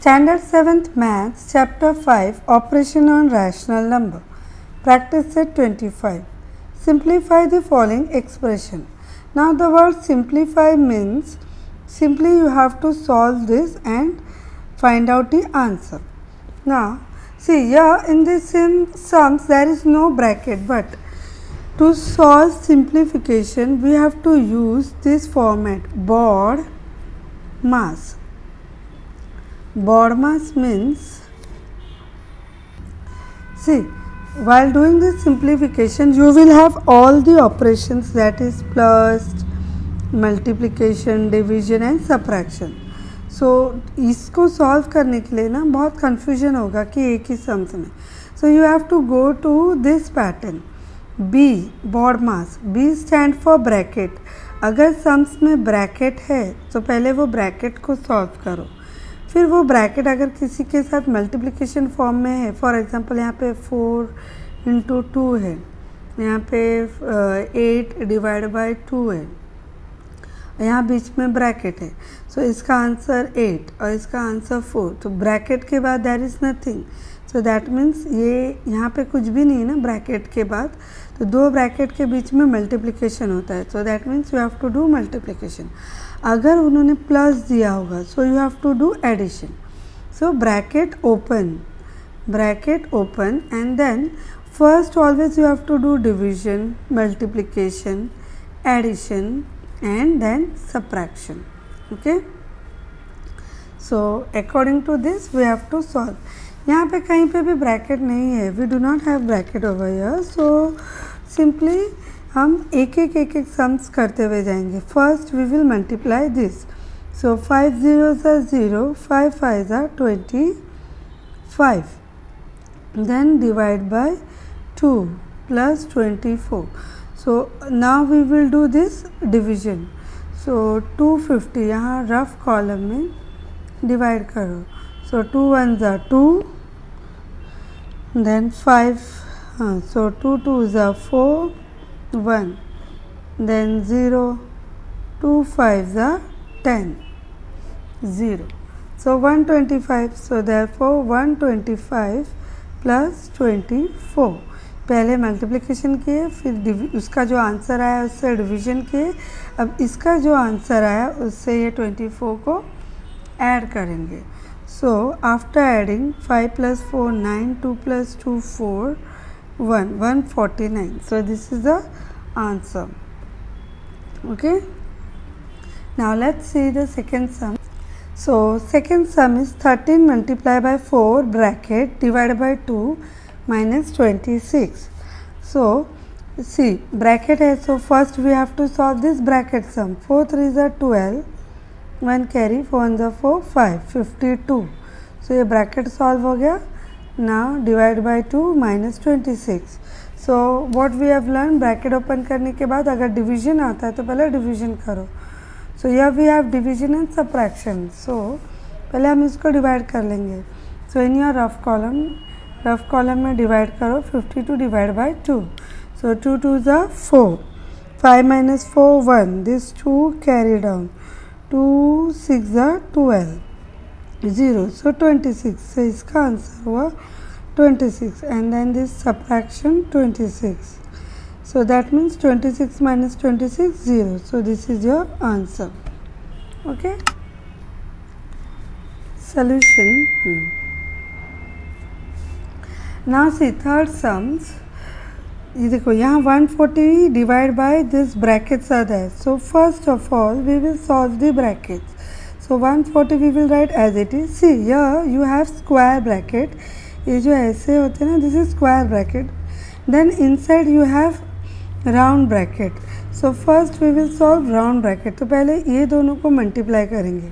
Standard 7th Maths, Chapter 5, Operation on Rational Number. Practice set 25. Simplify the following expression. Now the word simplify means simply you have to solve this and find out the answer. Now see here in this sums there is no bracket, but to solve simplification we have to use this format, BOD mass. BOD mass means, see, while doing this simplification you will have all the operations, that is plus, multiplication, division and subtraction. So इसको solve करने के लिए ना बहुत confusion होगा कि एक ही sums में. So you have to go to this pattern. B, BOD mass. B stand for bracket. अगर sums में bracket है तो पहले वो bracket को solve करो, फिर वो ब्रैकेट अगर किसी के साथ मल्टीप्लिकेशन फॉर्म में है, फॉर एग्जांपल यहाँ पे 4 इंटू 2 है, यहाँ पे 8 डिवाइड बाय 2 है, यहाँ बीच में ब्रैकेट है, सो इसका आंसर 8 और इसका आंसर 4, तो ब्रैकेट के बाद there is nothing, so that means ये यहाँ पे कुछ भी नहीं है ना ब्रैकेट के बाद, तो दो ब्रैकेट के बीच में मल्टीप्लिकेशन होता है, so that means you have to do multiplication. अगर उन्होंने प्लस दिया होगा so you have to do addition. So bracket open and then first always you have to do division, multiplication, addition and then subtraction. Okay, so according to this we have to solve. यहाँ पे कहीं पे भी bracket नहीं है, we do not have bracket over here, so simply हम एक एक सम्स करते हुए जाएंगे. First we will multiply this, so 5 zeros are 0, 5 5s are 25, then divide by 2 plus 24. So now we will do this division. So 250 यहाँ rough column में divide करो, so 2 1s are 2, then 5, so 2 2s are 4, 1, then 0, 2 5s are 10, 0. So 125. So therefore 125 plus 24. पहले multiplication किए, फिर उसका जो answer आया उससे डिवीजन किए, अब इसका जो आंसर आया उससे ये 24 को ऐड करेंगे. So after adding 5 plus 4 9, 2 plus 2 4, 149. So this is the answer. Okay, now let's see the second sum. So second sum is 13 multiplied by 4 bracket divided by 2 minus 26. So see bracket है, so first we have to solve this bracket sum. 4 3s are 12, 1 carry, 4 1s are 4, 5 52. So ये bracket solve हो गया. Now divide by 2 minus 26. So what we have learned, bracket open करने के बाद अगर division आता है तो पहले डिवीजन करो. सो here we have division and subtraction. So पहले हम इसको डिवाइड कर लेंगे. सो इन योर रफ कॉलम में डिवाइड करो, 52 divide by 2. So 2 2s are 4, 5 minus 4 1, this 2 carry down, 2 6 are 12, 0, so 26. So इसका आंसर हुआ 26 and then this subtraction 26. So that means 26 minus 26 0. So this is your answer. Okay. Solution. Now see third sums. ये देखो यहाँ 140 divide by this brackets are there. So first of all we will solve the brackets. So 140 we will write as it is. See here you have square bracket. ये जो ऐसे होते हैं ना, this is square bracket. Then inside you have round bracket. So first we will solve round bracket. तो पहले ये दोनों को multiply करेंगे.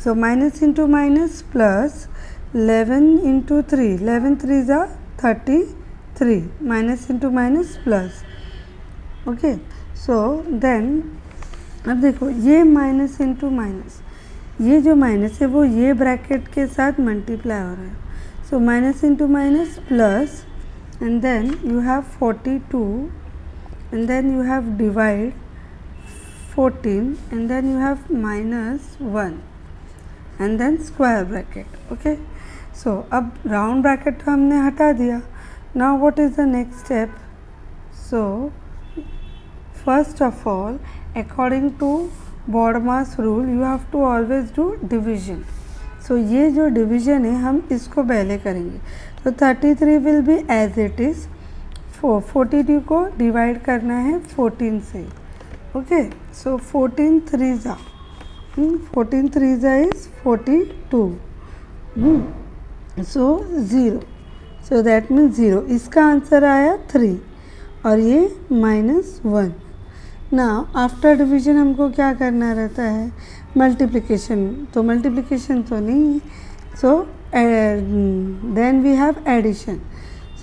So minus into minus plus 11 into 3. 11 3s are 33. Minus into minus plus. Okay. So then अब देखो ये minus into minus. ये जो माइनस है वो ये ब्रैकेट के साथ मल्टीप्लाई हो रहा है. So minus into minus plus and then you have 42 and then you have divide 14 and then you have minus 1. And then square bracket. Okay, so अब राउंड ब्रैकेट तो हमने हटा दिया. Now what is the next step? So first of all, according to BODMAS rule, you have to always do division. So ये जो division है हम इसको पहले करेंगे. तो 33 will be as it is. 42 को डिवाइड करना है 14 से. Okay, so 14 3 is 42. So 0. So that means 0. इसका आंसर आया 3 और ये -1. नाउ आफ्टर डिवीजन हमको क्या करना रहता है? मल्टीप्लिकेशन. तो मल्टीप्लिकेशन तो नहीं. So then we have addition.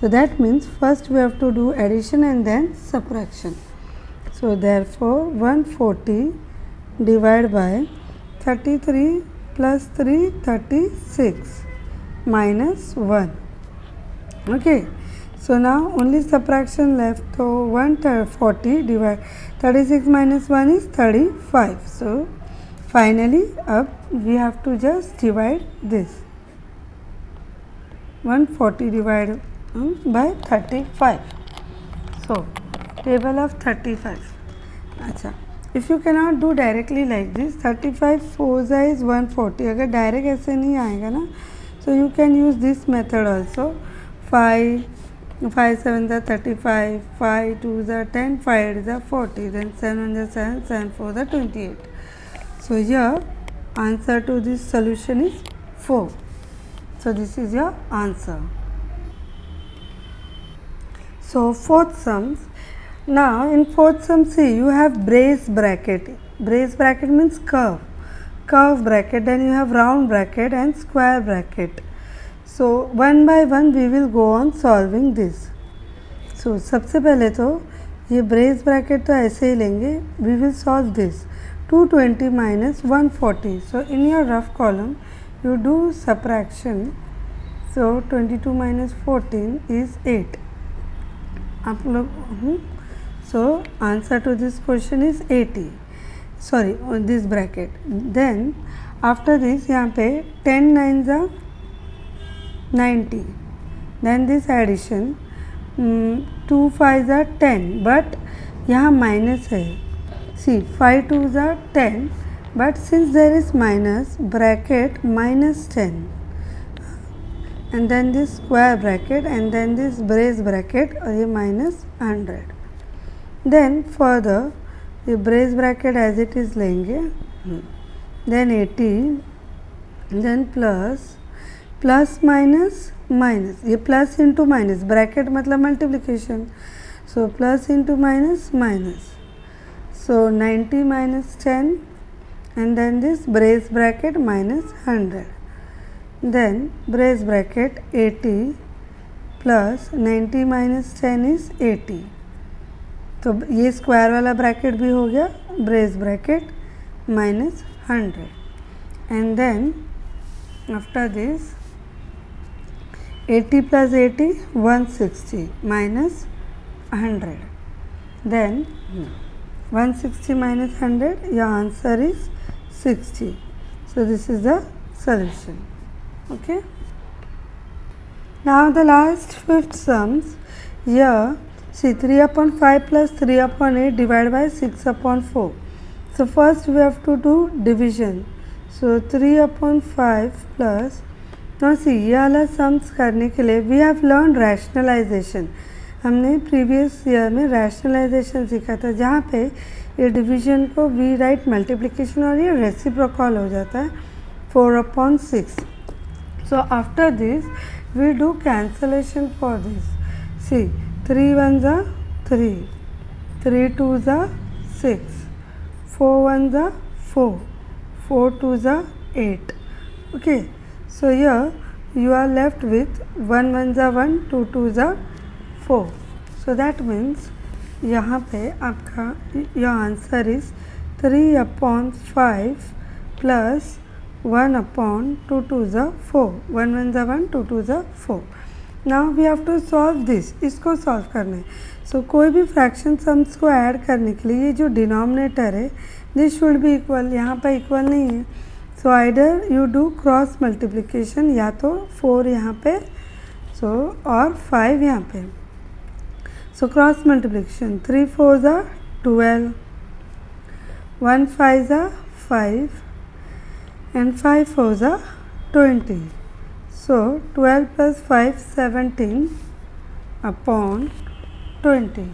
So that means first we have to do addition and then subtraction. So therefore 140 divided by 33 plus 3 36 minus 1. Okay, so now only subtraction left. So 140 divided 36 minus 1 is 35. So finally up we have to just divide this. 140 divided by 35. So table of 35. अच्छा, if you cannot do directly like this, 35 4 is 140. अगर direct ऐसे नहीं आएगा ना, so you can use this method also. 5 7 is 35, 5 2 is 10, 5 is 40, then 7 is 7, 7 4 is 28. So here answer to this solution is 4. So this is your answer. So fourth sums. Now in fourth sum, see, you have brace bracket. Brace bracket means curve bracket. Then you have round bracket and square bracket. So one by one we will go on solving this. So सबसे पहले तो ये brace bracket तो ऐसे ही लेंगे. We will solve this. 220 minus 140. So in your rough column you do subtraction. So 22 minus 14 is 8. आप लोग so answer to this question is 80. Sorry, on this bracket. Then after this यहाँ पे 10 9s are 90. Then this addition 2 5s are 10, but यहाँ minus है. See, 5 2s are 10, but since there is minus, bracket -10. And then this square bracket and then this brace bracket और ये -100. Then further ये brace bracket as it is लेंगे. Then 80, then plus minus minus. ये plus into minus, bracket मतलब multiplication. So plus into minus minus. So 90 minus 10 and then this brace bracket -100. Then brace bracket 80 plus 90 minus 10 is 80. तो ये square वाला bracket भी हो गया. Brace bracket -100. And then after this 80 plus 80 160 minus 100. Then 160 minus 100, your answer is 60. So this is the solution. Okay. Now the last fifth sums. Here see 3/5 plus 3/8 divided by 6/4. So first we have to do division. So 3/5 plus, now see ये वाला sums करने के लिए we have learned rationalization. हमने previous year में rationalisation सीखा था, जहाँ पे ये डिवीजन को वी राइट मल्टीप्लिकेशन और ये रेसिप्रोकल हो जाता है 4/6. So after this we do cancellation for this. See, 3 1s are 3, 3 2s are 6, 4 1s are 4, 4 2s are 8. Okay, so here you are left with 1 1s are 1, 2 2s are 4. So that means यहाँ पे आपका your answer is 3/5 plus 1/2 2s are 4. 1 1s are 1, 2 2s are 4. Now we have to solve this. इसको solve करना है. So कोई भी fraction sums को add करने के लिए ये जो डिनोमिनेटर है दिस शुड बी इक्वल. यहाँ पर इक्वल नहीं है. So either you do cross multiplication, या तो 4 यहाँ पे और 5 यहाँ पे. सो क्रॉस मल्टीप्लिकेशन 3 4 ज़ा 12, 1 5 ज़ा 5 and 5 4 ज़ा 20. So 12 plus 5 17 upon 20.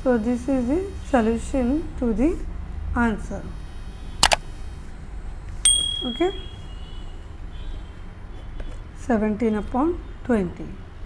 So this is the solution to the answer. Okay, 17 upon 20.